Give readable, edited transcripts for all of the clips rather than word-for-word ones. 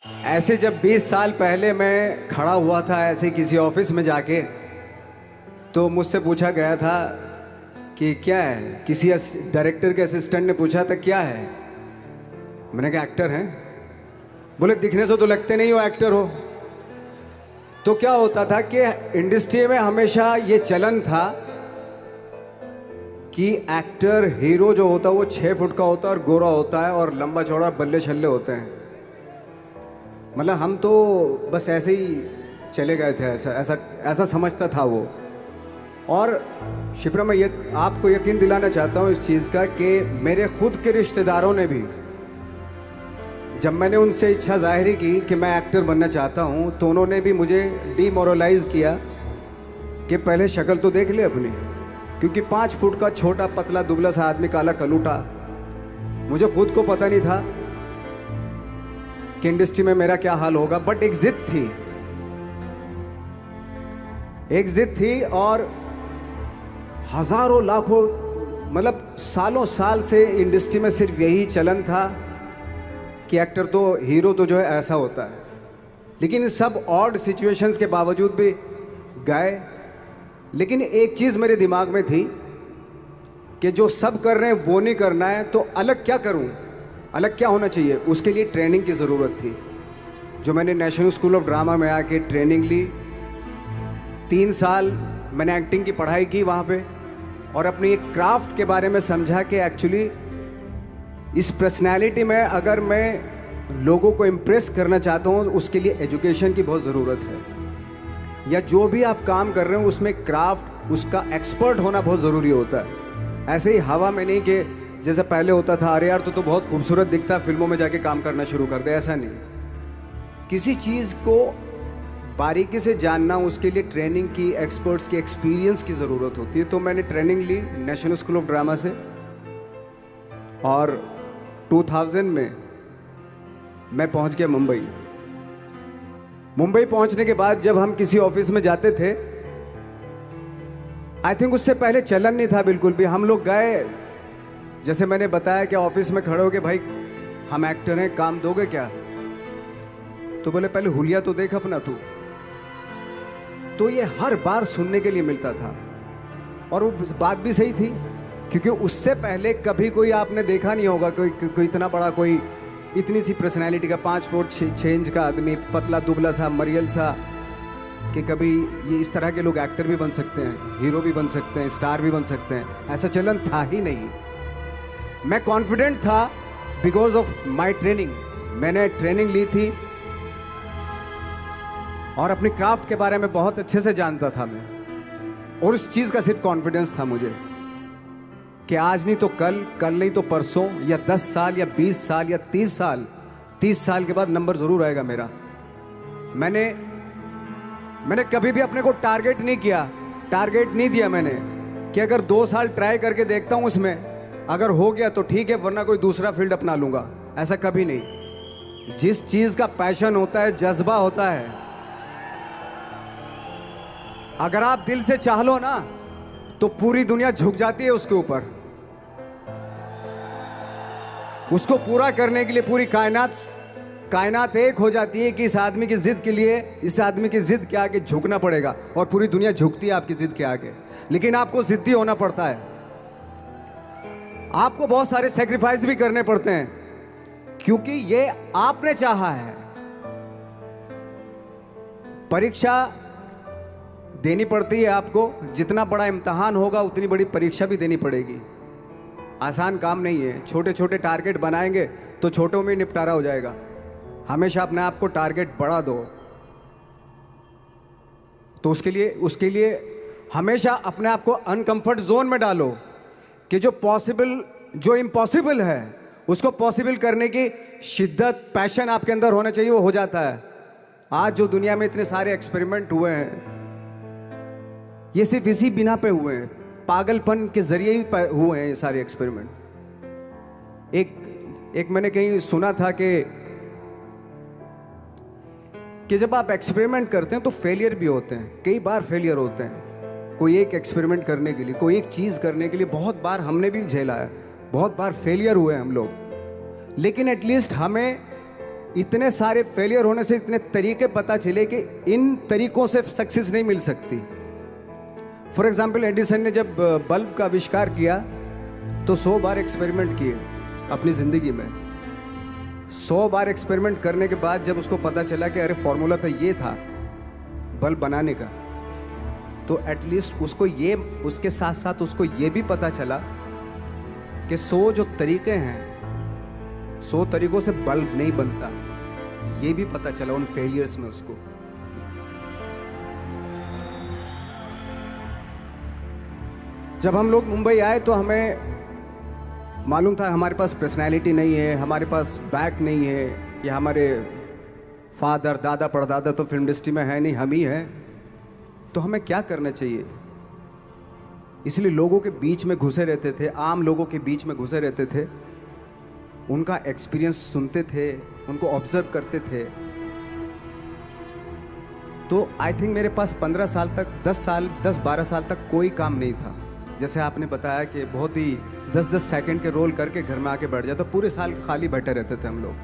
ऐसे जब 20 साल पहले मैं खड़ा हुआ था ऐसे किसी ऑफिस में जाके, तो मुझसे पूछा गया था कि क्या है। किसी डायरेक्टर के असिस्टेंट ने पूछा था क्या है। मैंने कहा एक्टर हैं। बोले दिखने से तो लगते नहीं हो एक्टर हो। तो क्या होता था कि इंडस्ट्री में हमेशा ये चलन था कि एक्टर हीरो जो होता है वो 6 फुट का होता है और गोरा होता है और लंबा चौड़ा बल्ले छल्ले होते हैं। मतलब हम तो बस ऐसे ही चले गए थे, ऐसा ऐसा ऐसा समझता था वो। और शिप्रा, मैं ये आपको यकीन दिलाना चाहता हूँ इस चीज़ का कि मेरे खुद के रिश्तेदारों ने भी, जब मैंने उनसे इच्छा जाहिर की कि मैं एक्टर बनना चाहता हूँ, तो उन्होंने भी मुझे डीमोरलाइज किया कि पहले शक्ल तो देख ले अपनी, क्योंकि 5 फुट का छोटा पतला दुबला सा आदमी, काला कलूटा। मुझे खुद को पता नहीं था कि इंडस्ट्री में मेरा क्या हाल होगा, बट एक जिद थी, एक जिद थी। और हजारों लाखों, मतलब सालों साल से इंडस्ट्री में सिर्फ यही चलन था कि एक्टर तो, हीरो तो जो है ऐसा होता है। लेकिन सब ऑड सिचुएशंस के बावजूद भी गए। लेकिन एक चीज़ मेरे दिमाग में थी कि जो सब कर रहे हैं वो नहीं करना है, तो अलग क्या करूं, अलग क्या होना चाहिए। उसके लिए ट्रेनिंग की ज़रूरत थी, जो मैंने नेशनल स्कूल ऑफ ड्रामा में आके ट्रेनिंग ली। 3 साल मैंने एक्टिंग की पढ़ाई की वहाँ पे, और अपनी एक क्राफ्ट के बारे में समझा कि एक्चुअली इस पर्सनैलिटी में अगर मैं लोगों को इम्प्रेस करना चाहता हूँ, उसके लिए एजुकेशन की बहुत ज़रूरत है। या जो भी आप काम कर रहे हो उसमें क्राफ्ट, उसका एक्सपर्ट होना बहुत ज़रूरी होता है। ऐसे ही हवा में नहीं कि जैसे पहले होता था, अरे यार तो बहुत खूबसूरत दिखता, फिल्मों में जाके काम करना शुरू कर दे, ऐसा नहीं। किसी चीज़ को बारीकी से जानना, उसके लिए ट्रेनिंग की, एक्सपर्ट्स की, एक्सपीरियंस की ज़रूरत होती है। तो मैंने ट्रेनिंग ली नेशनल स्कूल ऑफ ड्रामा से, और 2000 में मैं पहुंच गया मुंबई। मुंबई पहुंचने के बाद जब हम किसी ऑफिस में जाते थे, आई थिंक उससे पहले चलन नहीं था बिल्कुल भी। हम लोग गए, जैसे मैंने बताया कि ऑफिस में खड़े हो के, भाई हम एक्टर हैं, काम दोगे क्या। तो बोले पहले हुलिया तो देख अपना तू। तो ये हर बार सुनने के लिए मिलता था, और वो बात भी सही थी, क्योंकि उससे पहले कभी कोई आपने देखा नहीं होगा कोई इतना बड़ा, कोई इतनी सी पर्सनैलिटी का 5 फुट 6 इंच का आदमी, पतला दुबला सा मरियल सा, कि कभी ये इस तरह के लोग एक्टर भी बन सकते हैं, हीरो भी बन सकते हैं, स्टार भी बन सकते हैं। ऐसा चलन था ही नहीं। मैं कॉन्फिडेंट था बिकॉज ऑफ माई ट्रेनिंग। मैंने ट्रेनिंग ली थी और अपनी क्राफ्ट के बारे में बहुत अच्छे से जानता था मैं, और उस चीज़ का सिर्फ कॉन्फिडेंस था मुझे कि आज नहीं तो कल, कल नहीं तो परसों, या 10 साल या 20 साल या 30 साल, 30 साल के बाद नंबर ज़रूर आएगा मेरा। मैंने कभी भी अपने को टारगेट नहीं किया, टारगेट नहीं दिया मैंने कि अगर 2 साल ट्राई करके देखता हूँ, उसमें अगर हो गया तो ठीक है, वरना कोई दूसरा फील्ड अपना लूँगा। ऐसा कभी नहीं। जिस चीज़ का पैशन होता है, जज्बा होता है, अगर आप दिल से चाह लो ना, तो पूरी दुनिया झुक जाती है उसके ऊपर। उसको पूरा करने के लिए पूरी कायनात एक हो जाती है कि इस आदमी की जिद के लिए, इस आदमी की जिद के आगे झुकना पड़ेगा, और पूरी दुनिया झुकती है आपकी जिद के आगे। लेकिन आपको जिद्दी होना पड़ता है, आपको बहुत सारे सेक्रीफाइस भी करने पड़ते हैं, क्योंकि ये आपने चाहा है। परीक्षा देनी पड़ती है आपको, जितना बड़ा इम्तिहान होगा उतनी बड़ी परीक्षा भी देनी पड़ेगी। आसान काम नहीं है। छोटे छोटे टारगेट बनाएंगे तो छोटों में निपटारा हो जाएगा। हमेशा अपने आप को टारगेट बढ़ा दो। तो उसके लिए हमेशा अपने आप को अनकंफर्ट जोन में डालो, कि जो इम्पॉसिबल है उसको पॉसिबल करने की शिद्दत, पैशन आपके अंदर होना चाहिए, वो हो जाता है। आज जो दुनिया में इतने सारे एक्सपेरिमेंट हुए हैं, ये सिर्फ इसी बिना पे हुए हैं, पागलपन के जरिए ही हुए हैं ये सारे एक्सपेरिमेंट। एक मैंने कहीं सुना था कि जब आप एक्सपेरिमेंट करते हैं तो फेलियर भी होते हैं, कई बार फेलियर होते हैं। कोई एक एक्सपेरिमेंट करने के लिए, कोई एक चीज़ करने के लिए बहुत बार हमने भी झेला है, बहुत बार फेलियर हुए हम लोग। लेकिन एटलीस्ट हमें इतने सारे फेलियर होने से इतने तरीके पता चले कि इन तरीकों से सक्सेस नहीं मिल सकती। फॉर एग्जाम्पल, एडिसन ने जब बल्ब का आविष्कार किया तो 100 बार एक्सपेरिमेंट किए अपनी ज़िंदगी में। 100 बार एक्सपेरिमेंट करने के बाद जब उसको पता चला कि अरे फॉर्मूला तो ये था बल्ब बनाने का, तो एटलीस्ट उसको ये, उसके साथ साथ उसको ये भी पता चला कि 100 जो तरीके हैं, 100 तरीकों से बल्ब नहीं बनता, ये भी पता चला उन फेलियर्स में उसको। जब हम लोग मुंबई आए तो हमें मालूम था हमारे पास पर्सनैलिटी नहीं है, हमारे पास बैक नहीं है, या हमारे फादर दादा परदादा तो फिल्म इंडस्ट्री में है नहीं, हम ही हैं, तो हमें क्या करना चाहिए। इसलिए लोगों के बीच में घुसे रहते थे, आम लोगों के बीच में घुसे रहते थे, उनका एक्सपीरियंस सुनते थे, उनको ऑब्जर्व करते थे। तो आई थिंक मेरे पास 15 साल तक, 10-12 साल तक कोई काम नहीं था। जैसे आपने बताया कि बहुत ही 10-10 सेकंड के रोल करके घर में आके बैठ जाता, पूरे साल खाली बैठे रहते थे हम लोग।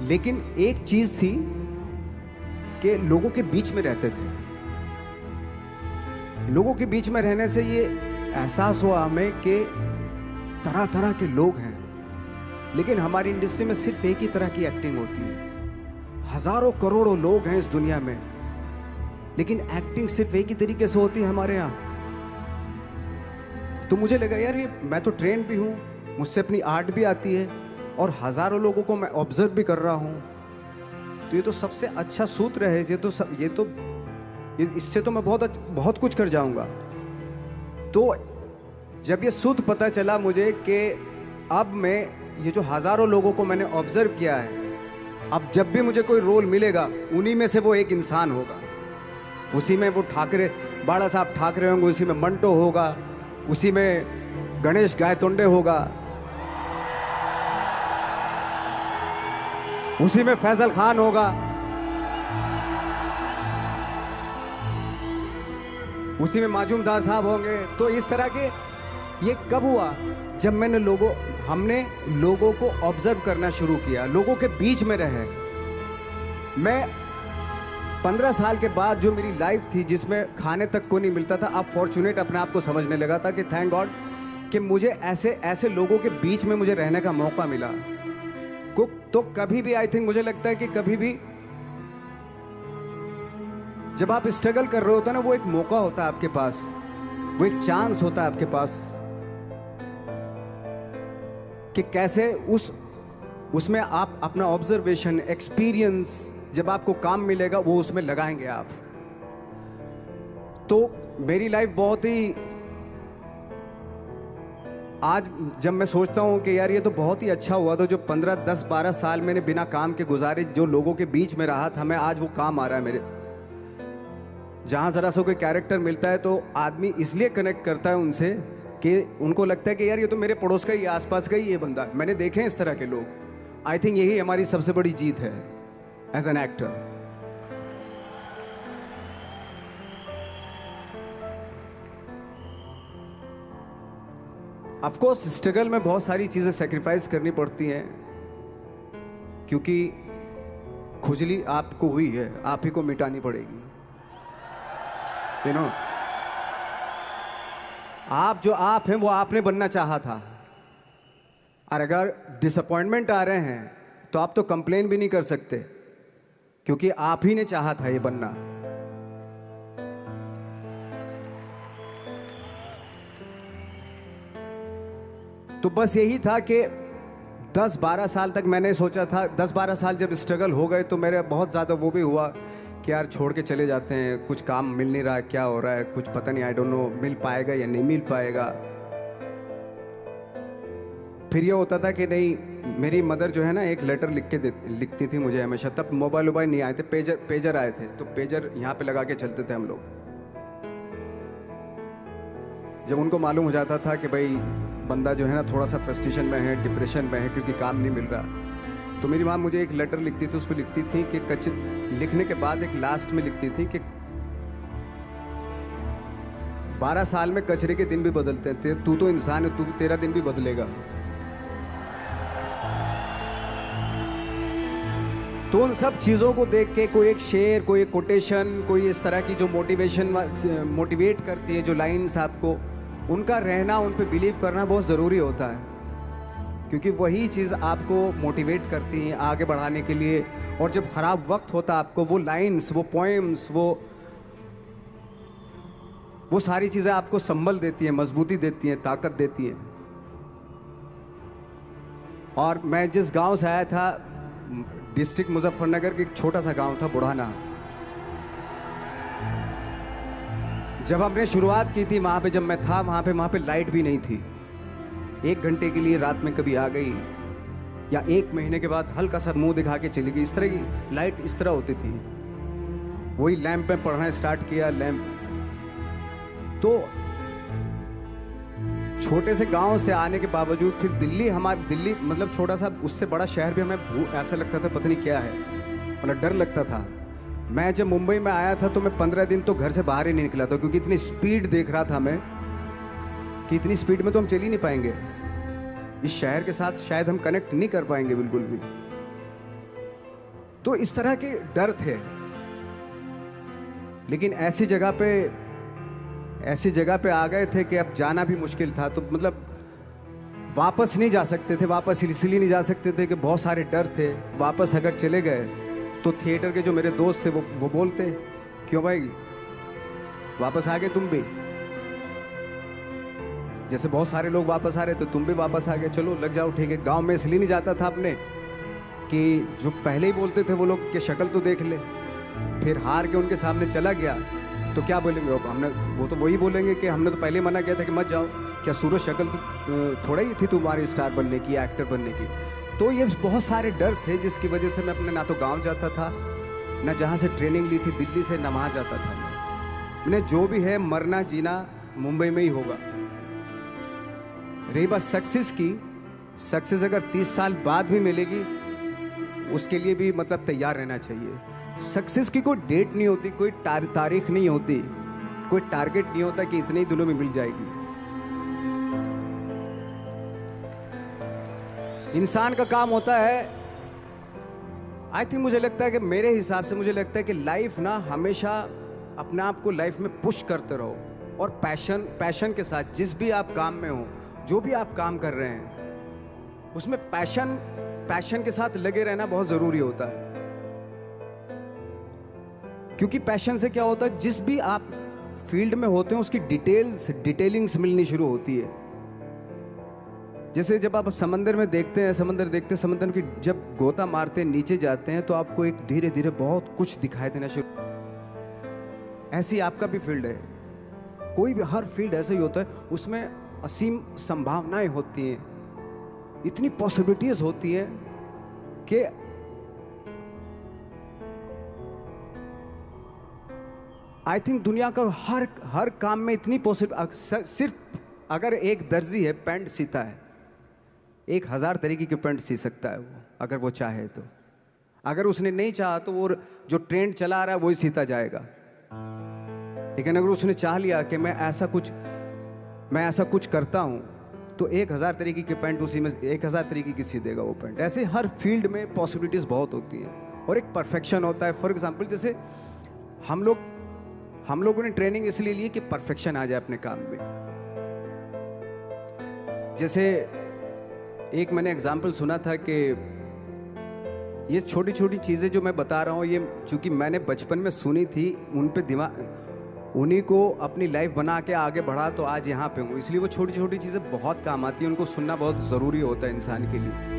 लेकिन एक चीज थी कि लोगों के बीच में रहते थे। लोगों के बीच में रहने से ये एहसास हुआ हमें कि तरह तरह के लोग हैं, लेकिन हमारी इंडस्ट्री में सिर्फ एक ही तरह की एक्टिंग होती है। हजारों करोड़ों लोग हैं इस दुनिया में, लेकिन एक्टिंग सिर्फ एक ही तरीके से होती है हमारे यहाँ। तो मुझे लगा यार, ये मैं तो ट्रेन भी हूँ, मुझसे अपनी आर्ट भी आती है, और हजारों लोगों को मैं ऑब्जर्व भी कर रहा हूँ, तो ये तो सबसे अच्छा सूत्र है। इससे तो मैं बहुत कुछ कर जाऊंगा। तो जब ये सूत्र पता चला मुझे कि अब मैं ये जो हजारों लोगों को मैंने ऑब्जर्व किया है, अब जब भी मुझे कोई रोल मिलेगा उन्हीं में से वो एक इंसान होगा। उसी में वो ठाकरे, बाला साहब ठाकरे होंगे, उसी में मंटो होगा, उसी में गणेश गायतोंडे होगा, उसी में फैजल खान होगा, उसी में माजूमदार साहब होंगे। तो इस तरह के, ये कब हुआ? जब हमने लोगों को ऑब्जर्व करना शुरू किया, लोगों के बीच में रहे। मैं 15 साल के बाद जो मेरी लाइफ थी, जिसमें खाने तक को नहीं मिलता था, अब फॉर्चुनेट अपने आप को समझने लगा था कि थैंक गॉड कि मुझे ऐसे लोगों के बीच में मुझे रहने का मौका मिला। तो कभी भी आई थिंक मुझे लगता है कि कभी भी जब आप स्ट्रगल कर रहे होते हैं ना, वो एक मौका होता है आपके पास, वो एक चांस होता है आपके पास कि कैसे उसमें आप अपना ऑब्जर्वेशन, एक्सपीरियंस, जब आपको काम मिलेगा वो उसमें लगाएंगे आप। तो मेरी लाइफ बहुत ही, आज जब मैं सोचता हूँ कि यार ये तो बहुत ही अच्छा हुआ था, जो 15, 10, 12 साल मैंने बिना काम के गुजारे, जो लोगों के बीच में रहा था, मैं आज वो काम आ रहा है मेरे। जहाँ ज़रा सा कोई कैरेक्टर मिलता है तो आदमी इसलिए कनेक्ट करता है उनसे कि उनको लगता है कि यार ये तो मेरे पड़ोस का ही, आसपास का ही ये बंदा, मैंने देखे हैं इस तरह के लोग। आई थिंक यही हमारी सबसे बड़ी जीत है as an actor. Of course struggle में बहुत सारी चीज़ें सेक्रीफाइस करनी पड़ती हैं, क्योंकि खुजली आपको हुई है, आप ही को मिटानी पड़ेगी। यू नो, आप जो आप हैं वो आपने बनना चाहा था, और अगर डिसअपॉइंटमेंट आ रहे हैं तो आप तो कंप्लेन भी नहीं कर सकते, क्योंकि आप ही ने चाहा था ये बनना। तो बस यही था कि 10-12 साल तक मैंने सोचा था, 10-12 साल जब स्ट्रगल हो गए तो मेरे बहुत ज़्यादा वो भी हुआ कि यार छोड़ के चले जाते हैं, कुछ काम मिल नहीं रहा है, क्या हो रहा है कुछ पता नहीं, आई डोंट नो मिल पाएगा या नहीं मिल पाएगा। फिर ये होता था कि नहीं, मेरी मदर जो है ना एक लेटर लिखती थी मुझे हमेशा। तब मोबाइल नहीं आए थे, पेजर आए थे, तो पेजर यहाँ पे लगा के चलते थे हम लोग। जब उनको मालूम हो जाता था कि भाई बंदा जो है ना थोड़ा सा फ्रस्ट्रेशन में है, डिप्रेशन में है, क्योंकि काम नहीं मिल रहा, तो मेरी माँ मुझे एक लेटर लिखती थी। उस पर लिखती थी कि लिखने के बाद एक लास्ट में लिखती थी कि 12 साल में कचरे के दिन भी बदलते हैं, तू तो इंसान है, तेरा दिन भी बदलेगा। तो उन सब चीज़ों को देख के कोई एक शेर, कोई एक कोटेशन, कोई इस तरह की जो मोटिवेट करती है जो लाइंस आपको, उनका रहना, उन पे बिलीव करना बहुत ज़रूरी होता है, क्योंकि वही चीज़ आपको मोटिवेट करती हैं आगे बढ़ाने के लिए। और जब ख़राब वक्त होता है आपको, वो लाइंस, वो पोएम्स, वो सारी चीज़ें आपको संबल देती हैं, मजबूती देती हैं, ताकत देती हैं। और मैं जिस गांव से आया था, डिस्ट्रिक्ट मुजफ्फरनगर के एक छोटा सा गांव था बुढ़ाना। जब हमने शुरुआत की थी वहाँ पे, जब मैं था वहाँ पे लाइट भी नहीं थी। 1 घंटे के लिए रात में कभी आ गई, या 1 महीने के बाद हल्का सा मुंह दिखा के चली गई। इस तरह की लाइट इस तरह होती थी। वही लैंप में पढ़ना स्टार्ट किया, लैंप। तो छोटे से गांव से आने के बावजूद फिर दिल्ली मतलब छोटा सा, उससे बड़ा शहर भी हमें ऐसा लगता था पता नहीं क्या है, मतलब डर लगता था। मैं जब मुंबई में आया था तो मैं 15 दिन तो घर से बाहर ही नहीं निकला था, क्योंकि इतनी स्पीड देख रहा था मैं कि इतनी स्पीड में तो हम चल ही नहीं पाएंगे, इस शहर के साथ शायद हम कनेक्ट नहीं कर पाएंगे बिल्कुल भी। तो इस तरह के डर थे। लेकिन ऐसी जगह पे आ गए थे कि अब जाना भी मुश्किल था। तो मतलब वापस नहीं जा सकते थे, वापस इसलिए नहीं जा सकते थे कि बहुत सारे डर थे। वापस अगर चले गए तो थिएटर के जो मेरे दोस्त थे वो बोलते, क्यों भाई वापस आ गए तुम भी, जैसे बहुत सारे लोग वापस आ रहे तो तुम भी वापस आ गए, चलो लग जाओ ठीक है। गांव में इसलिए नहीं जाता था अपने कि जो पहले ही बोलते थे वो लोग कि शक्ल तो देख ले, फिर हार के उनके सामने चला गया तो क्या बोलेंगे वो तो वही बोलेंगे कि हमने तो पहले ही मना किया था कि मत जाओ, क्या सूरज शक्ल थोड़ा ही थी तुम्हारी स्टार बनने की, एक्टर बनने की। तो ये बहुत सारे डर थे जिसकी वजह से मैं अपने ना तो गांव जाता था, ना जहाँ से ट्रेनिंग ली थी दिल्ली से, ना वहाँ जाता था। मैंने जो भी है मरना जीना मुंबई में ही होगा। रही बात सक्सेस की, सक्सेस अगर 30 साल बाद भी मिलेगी उसके लिए भी मतलब तैयार रहना चाहिए। सक्सेस की कोई डेट नहीं होती, कोई तारीख नहीं होती, कोई टारगेट नहीं होता कि इतने ही दिनों में मिल जाएगी। इंसान का काम होता है, आई थिंक मुझे लगता है कि मेरे हिसाब से मुझे लगता है कि लाइफ ना हमेशा अपने आप को लाइफ में पुश करते रहो, और पैशन के साथ जिस भी आप काम में हो, जो भी आप काम कर रहे हैं उसमें पैशन के साथ लगे रहना बहुत ज़रूरी होता है। क्योंकि पैशन से क्या होता है, जिस भी आप फील्ड में होते हैं उसकी डिटेलिंग्स मिलनी शुरू होती है। जैसे जब आप समंदर में देखते हैं, समंदर की जब गोता मारते हैं, नीचे जाते हैं तो आपको एक धीरे धीरे बहुत कुछ दिखाई देना शुरू। ऐसी आपका भी फील्ड है, कोई भी हर फील्ड ऐसा ही होता है, उसमें असीम संभावनाएं होती हैं, इतनी पॉसिबिलिटीज होती हैं कि आई थिंक दुनिया का हर काम में इतनी सिर्फ अगर एक दर्जी है पैंट सीता है, 1000 तरीके की पैंट सी सकता है वो, अगर वो चाहे तो। अगर उसने नहीं चाहा तो वो जो ट्रेंड चला रहा है वही सीता जाएगा। लेकिन अगर उसने चाह लिया कि मैं ऐसा कुछ करता हूं, तो 1000 तरीके की पैंट उसी में 1000 तरीके की सी देगा वो पैंट। ऐसे हर फील्ड में पॉसिबिलिटीज बहुत होती हैं, और एक परफेक्शन होता है। फॉर एग्जाम्पल जैसे हम लोगों ने ट्रेनिंग इसलिए ली कि परफेक्शन आ जाए अपने काम में। जैसे एक मैंने एग्जाम्पल सुना था कि ये छोटी छोटी चीज़ें जो मैं बता रहा हूँ, ये चूंकि मैंने बचपन में सुनी थी, उन पे उन्हीं को अपनी लाइफ बना के आगे बढ़ा तो आज यहाँ पे हूँ। इसलिए वो छोटी छोटी चीज़ें बहुत काम आती हैं, उनको सुनना बहुत ज़रूरी होता है इंसान के लिए।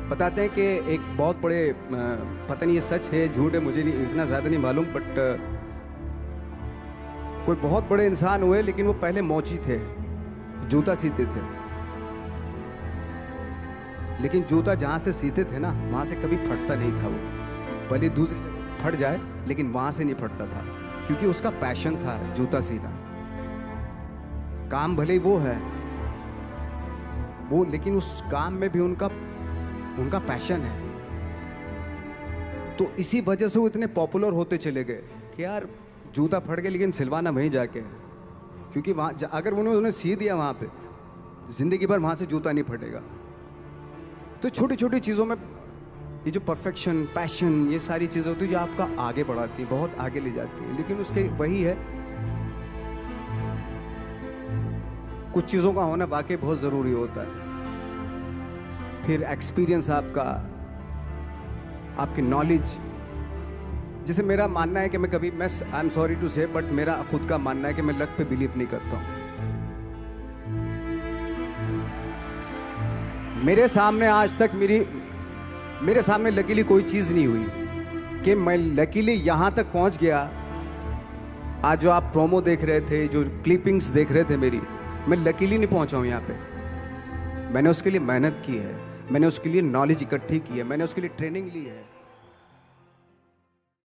बताते हैं कि एक बहुत बड़े, पता नहीं ये सच है झूठ है, मुझे नहीं इतना ज़्यादा नहीं मालूम, बट कोई बहुत बड़े इंसान हुए, लेकिन वो पहले मोची थे, जूता सीते थे। लेकिन जूता जहाँ से सीते थे ना, वहाँ से कभी फटता नहीं था वो, भले दूसरी फट जाए लेकिन वहाँ से नहीं फटता था, क्योंकि उसका पैशन था जूता सीना। काम भले ही वो है वो, लेकिन उस काम में भी उनका पैशन है। तो इसी वजह से वो इतने पॉपुलर होते चले गए कि यार जूता फट गया लेकिन सिलवाना वहीं जाके, क्योंकि वहाँ अगर उन्होंने सी दिया वहाँ पे, जिंदगी भर वहाँ से जूता नहीं फटेगा। तो छोटी छोटी चीज़ों में ये जो परफेक्शन, पैशन, ये सारी चीज़ें होती है जो आपका आगे बढ़ाती है, बहुत आगे ले जाती है। लेकिन उसके वही है, कुछ चीज़ों का होना वाकई बहुत ज़रूरी होता है। फिर एक्सपीरियंस आपका, आपकी नॉलेज। जैसे मेरा मानना है कि मैं कभी, मैं आई एम सॉरी टू से, बट मेरा खुद का मानना है कि मैं लक पे बिलीव नहीं करता हूँ। मेरे सामने आज तक मेरे सामने लकीली कोई चीज़ नहीं हुई कि मैं लकीली यहाँ तक पहुँच गया। आज जो आप प्रोमो देख रहे थे, जो क्लिपिंग्स देख रहे थे मेरी, मैं लकीली नहीं पहुँचा हूँ यहाँ पे। मैंने उसके लिए मेहनत की है, मैंने उसके लिए नॉलेज इकट्ठी की है, मैंने उसके लिए ट्रेनिंग ली है।